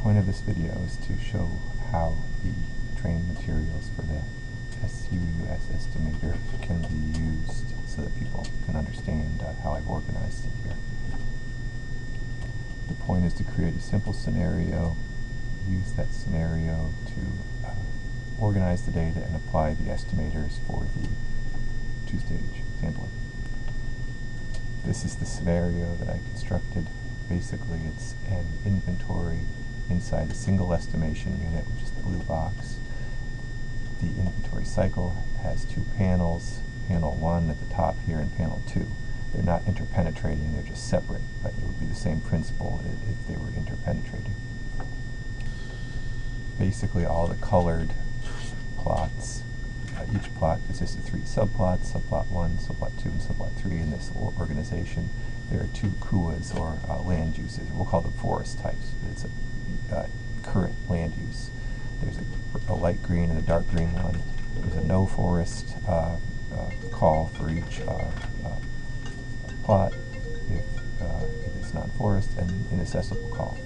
point of this video is to show how the training materials for the suus estimator can be used so that people can understand how I've organized it here. The point is to create a simple scenario, use that scenario to organize the data and apply the estimators for the two-stage sampling. This is the scenario that I constructed. Basically, it's an inventory inside a single estimation unit, which is the blue box. The inventory cycle has two panels, panel 1 at the top here and panel 2. They're not interpenetrating, they're just separate, but it would be the same principle if they were interpenetrating. Basically, all the colored plots, each plot consists of 3 subplots, subplot 1, subplot 2, and subplot 3 in this organization. There are 2 suus, or land uses. We'll call them forest types, but it's a current land use. There's a light green and a dark green one. There's a no forest call for each plot if it's not forest, and an inaccessible call.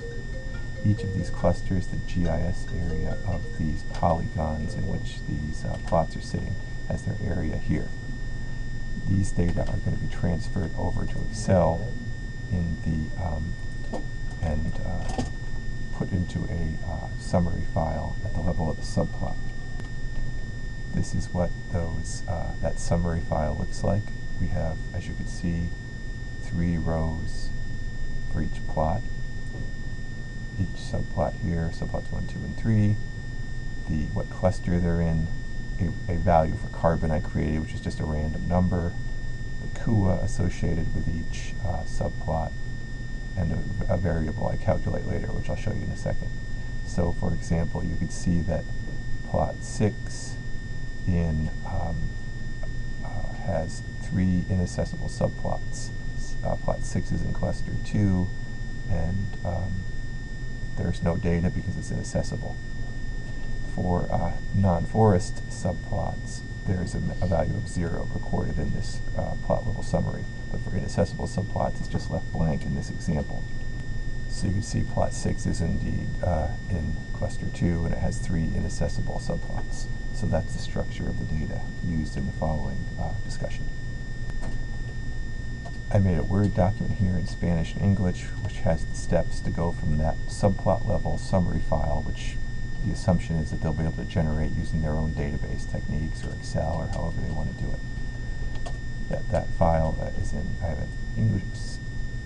Each of these clusters, the GIS area of these polygons in which these plots are sitting, has their area here. These data are going to be transferred over to Excel in the and put into a summary file at the level of the subplot. This is what that summary file looks like. We have, as you can see, 3 rows for each plot. Each subplot here, subplots 1, 2, and 3, what cluster they're in, a value for carbon I created, which is just a random number, the CUA associated with each subplot, and a variable I calculate later, which I'll show you in a second. So, for example, you could see that plot 6 has 3 inaccessible subplots. Plot 6 is in cluster 2, and there's no data because it's inaccessible. For non-forest subplots, there's a value of 0 recorded in this plot level summary, but for inaccessible subplots, it's just left blank in this example. So you can see plot 6 is indeed in cluster 2, and it has 3 inaccessible subplots. So that's the structure of the data used in the following discussion. I made a Word document here in Spanish and English, which has the steps to go from that subplot level summary file, which the assumption is that they'll be able to generate using their own database techniques or Excel or however they want to do it. That file is in, I have an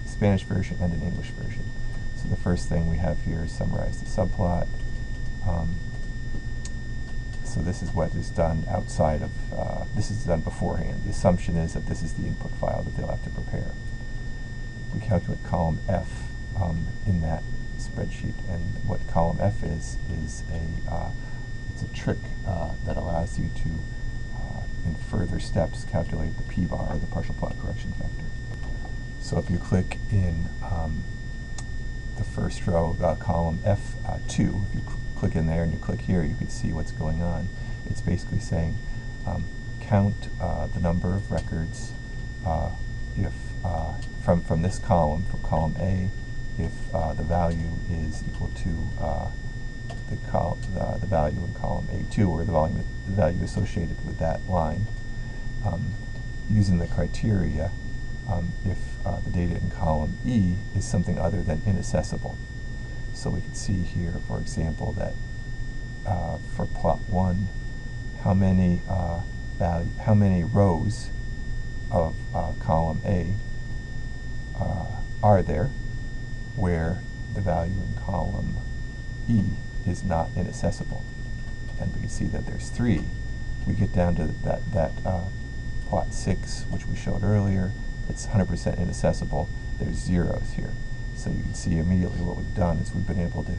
Spanish version and an English version. So the first thing we have here is summarize the subplot. So this is what is done outside of, this is done beforehand. The assumption is that this is the input file that they'll have to prepare. We calculate column F in that spreadsheet, and what column F is it's a trick that allows you to, in further steps, calculate the p-bar, or the partial plot correction factor. So if you click in the first row, column F2, if you click in there and you click here, you can see what's going on. It's basically saying count the number of records if from this column, from column A, if the value is equal to the value in column A2, or the value associated with that line, using the criteria if the data in column E is something other than inaccessible. So we can see here, for example, that for plot 1, how many rows of column A are there where the value in column E is not inaccessible. And we can see that there's 3. We get down to that plot 6, which we showed earlier. It's 100% inaccessible. There's zeros here. So you can see immediately what we've done is we've been able to,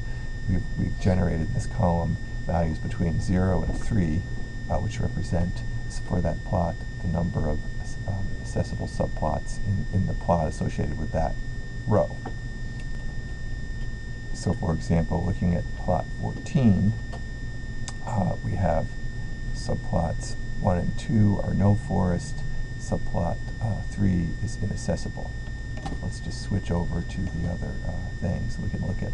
we've generated in this column values between 0 and 3, which represent, for that plot, the number of accessible subplots in the plot associated with that row. So for example, looking at plot 14, we have subplots 1 and 2 are no forest, subplot 3 is inaccessible. Let's just switch over to the other thing so we can look at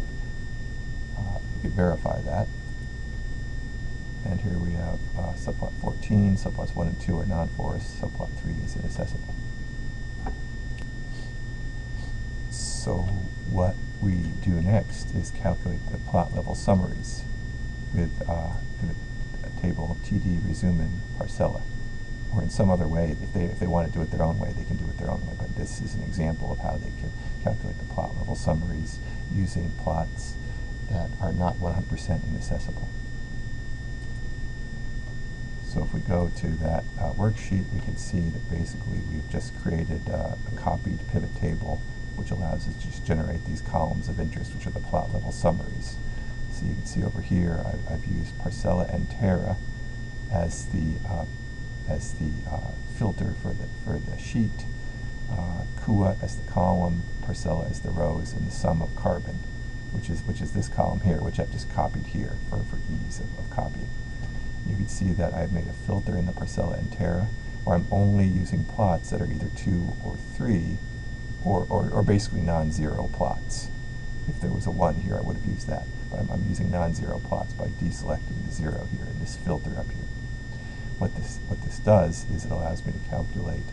we could verify that. And here we have subplot 14, subplots 1 and 2 are non-forest, subplot 3 is inaccessible. So what we do next is calculate the plot level summaries with a table of TD, resumen, parcella. Or in some other way, if they want to do it their own way, they can do it their own way. But this is an example of how they can calculate the plot level summaries using plots that are not 100% inaccessible. So if we go to that worksheet, we can see that basically we've just created a copied pivot table, which allows us to just generate these columns of interest, which are the plot level summaries. So you can see over here, I've used parcella and terra as the filter for the sheet, cua as the column, parcella as the rows, and the sum of carbon, which is this column here, which I've just copied here for ease of copying. You can see that I've made a filter in the parcella and terra, where I'm only using plots that are either 2 or 3, or basically non-zero plots. If there was a 1 here, I would have used that. But I'm using non-zero plots by deselecting the 0 here in this filter up here. What this does is it allows me to calculate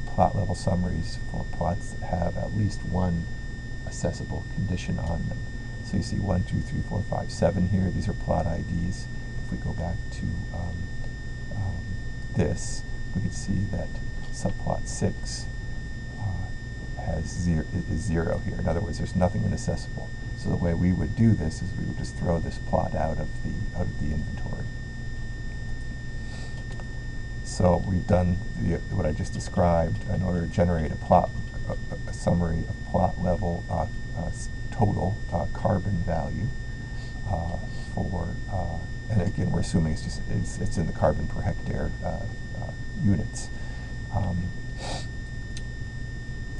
plot level summaries for plots that have at least one accessible condition on them. So you see 1, 2, 3, 4, 5, 7 here. These are plot IDs. If we go back to this, we can see that subplot 6 is 0 here. In other words, there's nothing inaccessible. So the way we would do this is we would just throw this plot out of the inventory. So we've done what I just described in order to generate a summary of plot level total carbon value and again we're assuming it's in the carbon per hectare units.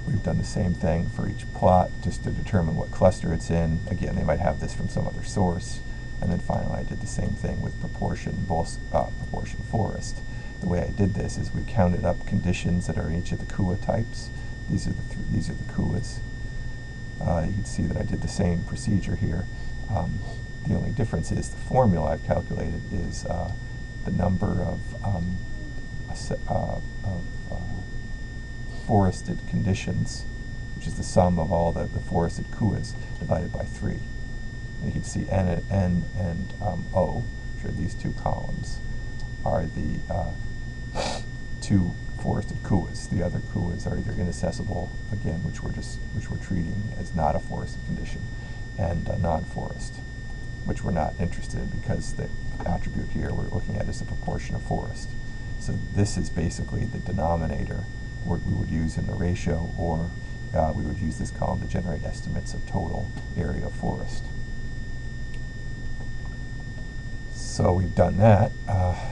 We've done the same thing for each plot just to determine what cluster it's in. Again, they might have this from some other source. And then finally I did the same thing with proportion forest. The way I did this is we counted up conditions that are in each of the cua types. These are the cuas. You can see that I did the same procedure here. The only difference is the formula I've calculated is the number of forested conditions, which is the sum of all the forested cuas, divided by 3. And you can see N and O, which are these two columns, are the 2 forested cuas. The other cuas are either inaccessible, again, which we're treating as not a forested condition, and non-forest, which we're not interested in because the attribute here we're looking at is the proportion of forest. So this is basically the denominator we would use in the ratio, or we would use this column to generate estimates of total area of forest. So we've done that.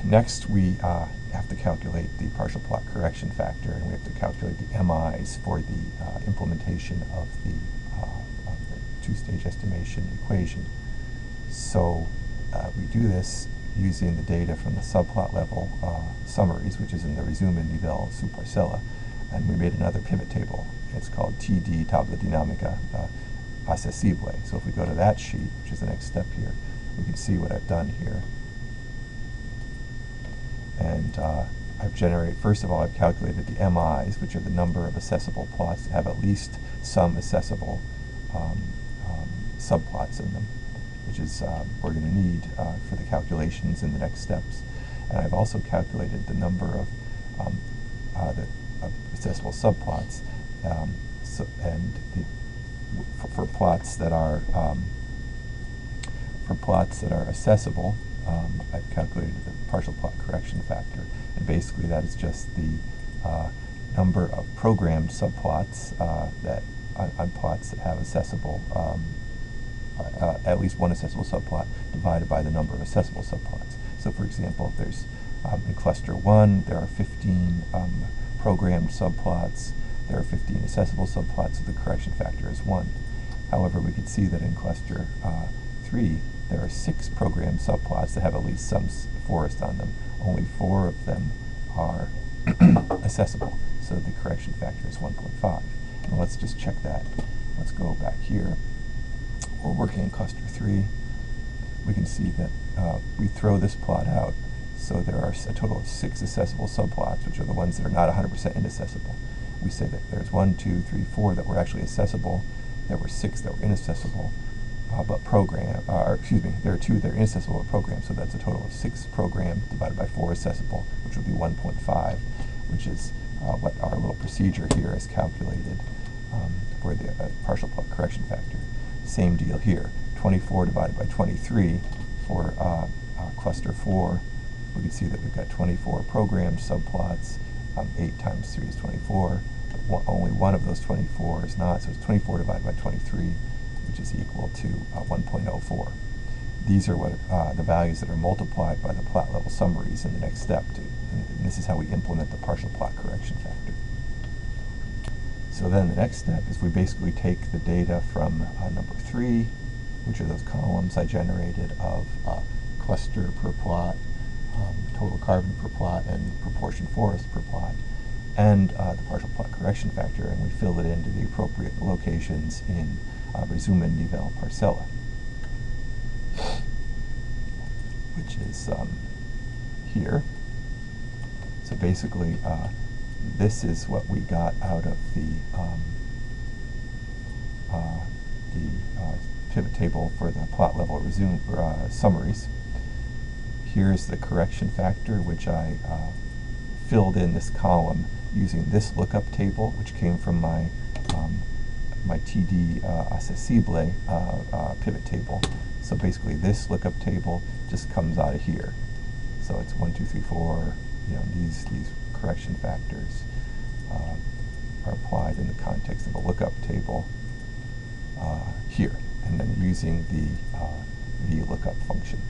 Next we have to calculate the partial plot correction factor, and we have to calculate the MIs for the implementation of the two-stage estimation equation. So we do this using the data from the subplot level summaries, which is in the resumen nivel su parcella, and we made another pivot table. It's called TD Tabla Dinamica Accessible. So if we go to that sheet, which is the next step here, we can see what I've done here. And I've generated, first of all, I've calculated the MIs, which are the number of accessible plots that have at least some accessible subplots in them, which is we're going to need for the calculations in the next steps. And I've also calculated the number of accessible subplots, for plots that are accessible. I've calculated the partial plot correction factor, and basically that is just the number of programmed subplots that on plots that have accessible at least one accessible subplot divided by the number of accessible subplots. So for example, if there's in cluster 1 there are 15 programmed subplots, there are 15 accessible subplots, so the correction factor is 1. However, we can see that in cluster 3 there are 6 programmed subplots that have at least some forest on them. Only 4 of them are accessible, so the correction factor is 1.5. And let's just check that. Let's go back here. we're working in cluster 3. We can see that we throw this plot out, so there are a total of 6 accessible subplots, which are the ones that are not 100% inaccessible. We say that there's 1, 2, 3, 4 that were actually accessible. There were 6 that were inaccessible, but there are 2 that are inaccessible but programmed, so that's a total of 6 programmed divided by 4 accessible, which would be 1.5, which is what our little procedure here is calculated for the partial plot correction factor. Same deal here, 24 divided by 23 for cluster 4. We can see that we've got 24 programmed subplots. 8 times 3 is 24. But only one of those 24 is not, so it's 24 divided by 23, which is equal to 1.04. These are what the values that are multiplied by the plot level summaries in the next step. And this is how we implement the partial plot correction factor. So then the next step is we basically take the data from number 3, which are those columns I generated of cluster per plot, total carbon per plot, and proportion forest per plot, and the partial plot correction factor, and we fill it into the appropriate locations in Resume and Nivelle Parcella, which is here. So basically, this is what we got out of the pivot table for the plot level resume summaries. Here's the correction factor, which I filled in this column using this lookup table, which came from my my TD accessible pivot table. So basically, this lookup table just comes out of here. So it's 1, 2, 3, 4. You know, these correction factors are applied in the context of a lookup table here, and then using the VLOOKUP function.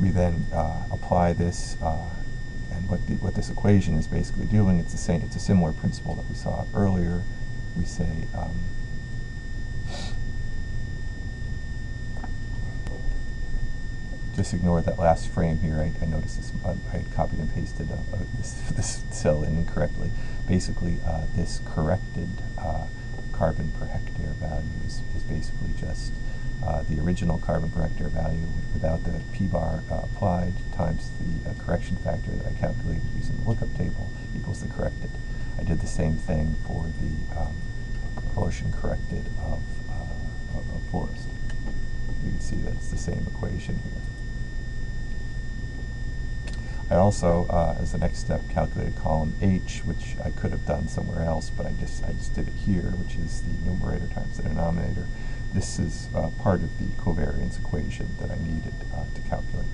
We then apply this, and what this equation is basically doing, it's the same. It's a similar principle that we saw earlier. We say just ignore that last frame here. I noticed this. I had copied and pasted this cell in incorrectly. Basically, this corrected carbon per hectare value is basically just the original carbon per hectare value without the p-bar applied times the correction factor that I calculated using the lookup table equals the corrected. I did the same thing for the proportion corrected of forest. You can see that it's the same equation here. I also, as the next step, calculated column H, which I could have done somewhere else, but I just did it here, which is the numerator times the denominator. This is part of the covariance equation that I needed to calculate.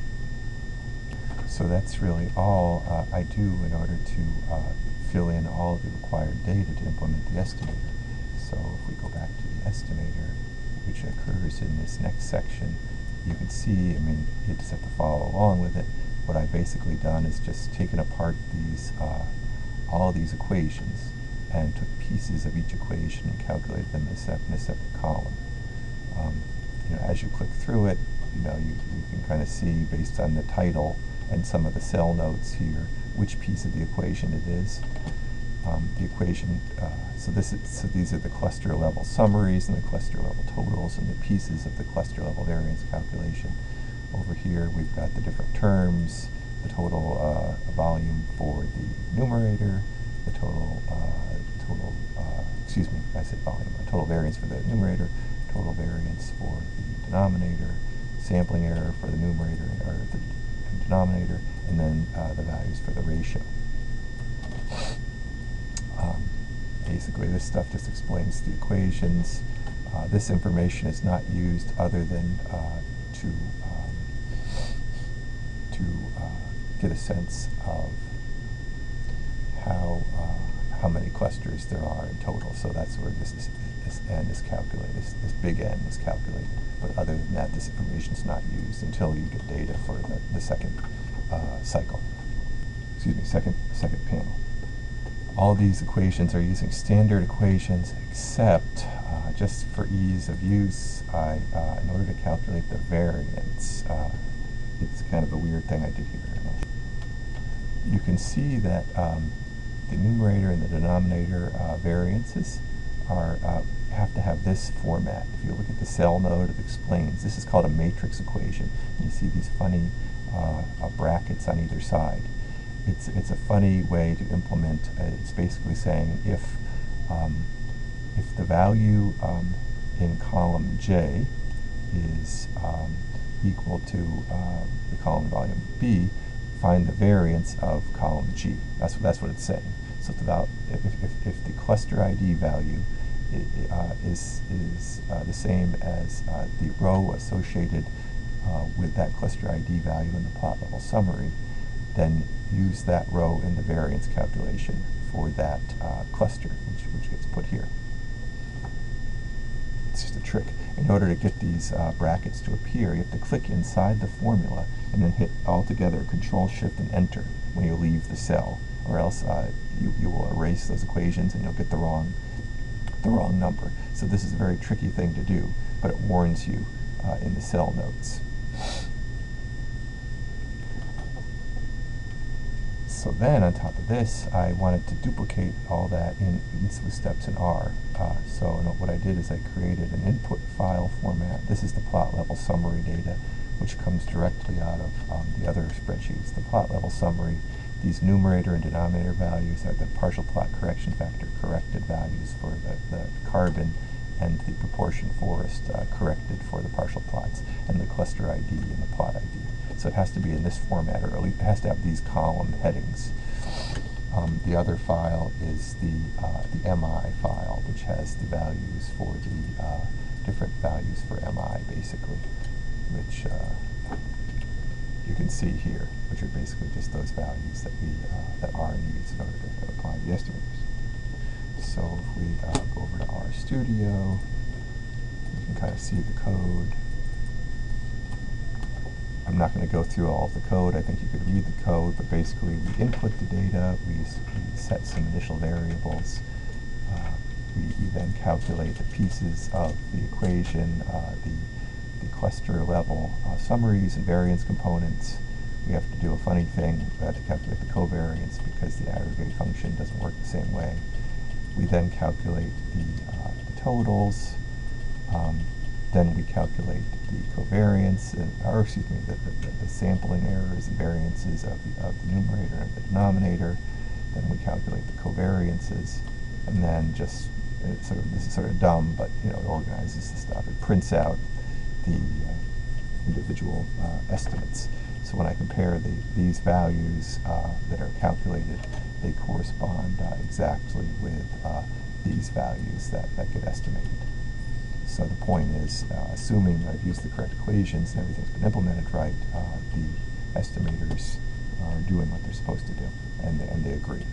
So that's really all I do in order to fill in all of the required data to implement the estimator. So if we go back to the estimator, which occurs in this next section, you can see, I mean, you just have to follow along with it. What I've basically done is just taken apart these, all of these equations and took pieces of each equation and calculated them in a separate column. You know, as you click through it, you know, you can kind of see based on the title and some of the cell notes here which piece of the equation it is. The equation, so these are the cluster level summaries and the cluster level totals and the pieces of the cluster level variance calculation. Over here we've got the different terms, the total volume for the numerator, the total total variance for the numerator, total variance for the denominator, sampling error for the numerator or the denominator, and then the values for the ratio. Basically, this stuff just explains the equations. This information is not used other than to get a sense of how many clusters there are in total. So that's where this N is calculated. This big N is calculated. But other than that, this information is not used until you get data for the second cycle. Excuse me, second panel. All these equations are using standard equations, except just for ease of use, in order to calculate the variance, it's kind of a weird thing I did here. You can see that the numerator and the denominator variances are have to have this format. If you look at the cell node, it explains. This is called a matrix equation. You see these funny brackets on either side. It's a funny way to implement. It's basically saying if the value in column J is equal to the column volume B, find the variance of column G. That's what it's saying. So if the cluster ID value is the same as the row associated with that cluster ID value in the plot level summary, then use that row in the variance calculation for that cluster, which gets put here. It's just a trick. In order to get these brackets to appear, you have to click inside the formula and then hit altogether Control Shift and Enter when you leave the cell, or else you will erase those equations and you'll get the wrong number. So this is a very tricky thing to do, but it warns you in the cell notes. So then, on top of this, I wanted to duplicate all that with steps in R. So what I did is I created an input file format. This is the plot level summary data, which comes directly out of the other spreadsheets. The plot level summary, these numerator and denominator values are the partial plot correction factor corrected values for the carbon, and the proportion forest corrected for the partial plots, and the cluster ID and the plot ID. So it has to be in this format, or at least it has to have these column headings. The other file is the MI file, which has the values for the different values for MI, basically, which you can see here, which are basically just those values that R needs in order to apply the estimators. So if we go over to RStudio, you can kind of see the code. I'm not going to go through all of the code. I think you could read the code, but basically we input the data, we set some initial variables, we then calculate the pieces of the equation, the cluster level summaries and variance components. We have to do a funny thing to calculate the covariance because the aggregate function doesn't work the same way. We then calculate the totals. Then we calculate the covariance, or excuse me, the sampling errors and variances of the numerator and the denominator. Then we calculate the covariances, and then just this is sort of dumb, but it organizes the stuff. It prints out the individual estimates. So when I compare these values that are calculated, they correspond exactly with these values that get estimated. So the point is, assuming I've used the correct equations and everything's been implemented right, the estimators are doing what they're supposed to do, and they agree.